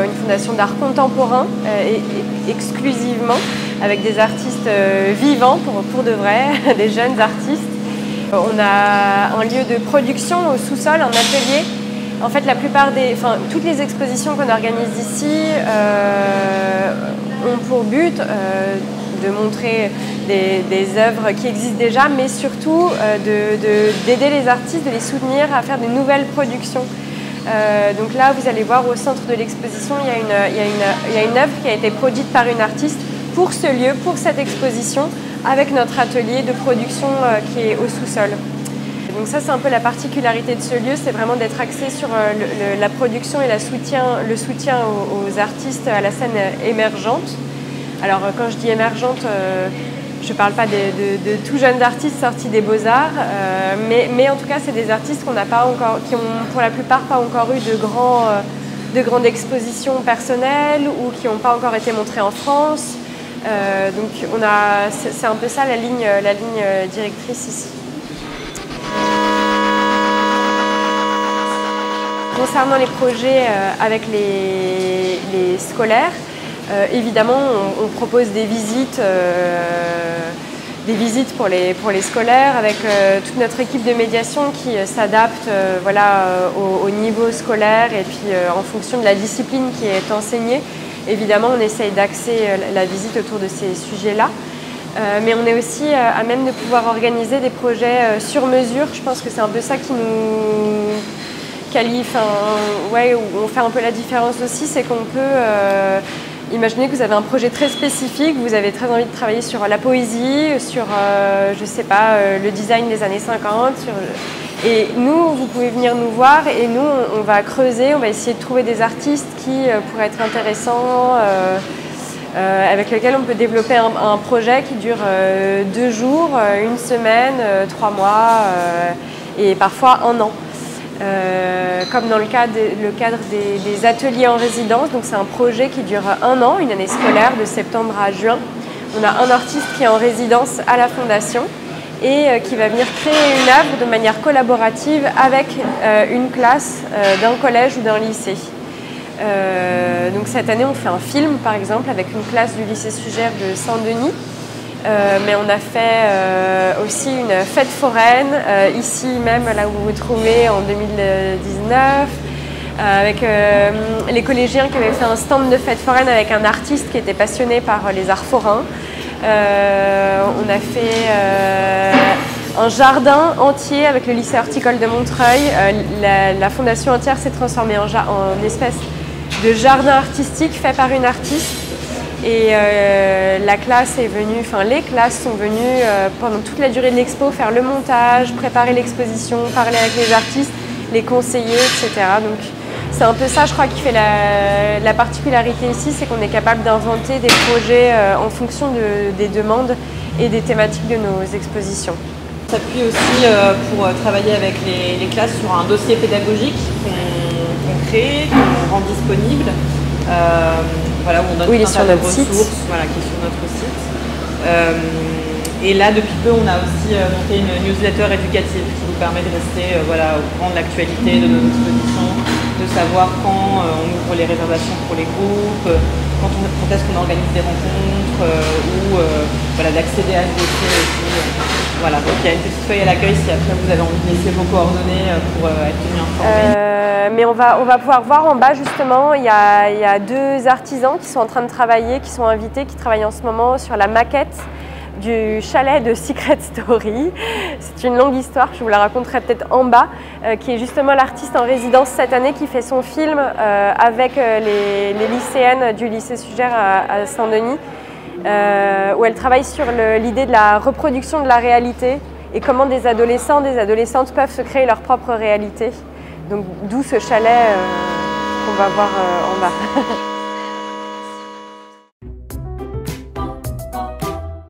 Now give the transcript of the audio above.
une fondation d'art contemporain exclusivement, avec des artistes vivants pour de vrai, des jeunes artistes. On a un lieu de production au sous-sol, un atelier. En fait, toutes les expositions qu'on organise ici ont pour but de montrer des œuvres qui existent déjà, mais surtout d'aider les artistes, de les soutenir à faire de nouvelles productions. Donc là, vous allez voir au centre de l'exposition, il y a une œuvre qui a été produite par une artiste pour ce lieu, pour cette exposition, avec notre atelier de production qui est au sous-sol. Donc ça, c'est un peu la particularité de ce lieu, c'est vraiment d'être axé sur la production et le soutien aux artistes à la scène émergente. Alors quand je dis émergente, je ne parle pas de tout jeunes artistes sortis des Beaux-Arts, mais en tout cas, c'est des artistes qui ont pour la plupart pas encore eu de grandes expositions personnelles ou qui n'ont pas encore été montrées en France. Donc c'est un peu ça la ligne directrice ici. Concernant les projets avec les scolaires, évidemment, on propose des visites pour les scolaires avec toute notre équipe de médiation qui s'adapte au niveau scolaire et puis en fonction de la discipline qui est enseignée. Évidemment, on essaye d'axer la visite autour de ces sujets-là. Mais on est aussi à même de pouvoir organiser des projets sur mesure. Je pense que c'est un peu ça qui nous qualifie, où on fait un peu la différence aussi, c'est qu'on peut imaginez que vous avez un projet très spécifique, vous avez très envie de travailler sur la poésie, sur, je sais pas, le design des années 50. Et nous, vous pouvez venir nous voir et nous, on va creuser, on va essayer de trouver des artistes qui pourraient être intéressants, avec lesquels on peut développer un projet qui dure 2 jours, 1 semaine, 3 mois et parfois 1 an. Comme dans le cadre des ateliers en résidence, donc c'est un projet qui dure 1 an, une année scolaire de septembre à juin. On a un artiste qui est en résidence à la Fondation et qui va venir créer une œuvre de manière collaborative avec une classe d'un collège ou d'un lycée. Donc cette année on fait un film par exemple avec une classe du lycée Sugère de Saint-Denis. Mais on a fait aussi une fête foraine, ici même, là où vous vous trouvez, en 2019, avec les collégiens qui avaient fait un stand de fête foraine avec un artiste qui était passionné par les arts forains. On a fait un jardin entier avec le lycée horticole de Montreuil. La fondation entière s'est transformée en espèce de jardin artistique fait par une artiste. Et la classe est venue, les classes sont venues pendant toute la durée de l'expo faire le montage, préparer l'exposition, parler avec les artistes, les conseiller, etc. Donc c'est un peu ça, je crois, qui fait la particularité ici, c'est qu'on est capable d'inventer des projets en fonction des demandes et des thématiques de nos expositions. On s'appuie aussi pour travailler avec les classes sur un dossier pédagogique qu'on crée, qu'on rend disponible. Où on donne tout un tas de ressources, qui est sur notre site. Et là, depuis peu, on a aussi monté une newsletter éducative qui nous permet de rester au courant de l'actualité de nos expositions, de savoir quand on ouvre les réservations pour les groupes, quand est-ce qu'on organise des rencontres, d'accéder à ce dossier aussi. Donc il y a une petite feuille à l'accueil si après vous avez envie de laisser vos coordonnées pour être tenu informé. Mais on va pouvoir voir en bas justement, il y a 2 artisans qui sont en train de travailler, qui sont invités, qui travaillent en ce moment sur la maquette du chalet de Secret Story. C'est une longue histoire, je vous la raconterai peut-être en bas, qui est justement l'artiste en résidence cette année qui fait son film avec les lycéennes du lycée Sugère à Saint-Denis, où elle travaille sur l'idée de la reproduction de la réalité et comment des adolescents, des adolescentes peuvent se créer leur propre réalité. Donc d'où ce chalet qu'on va voir en bas.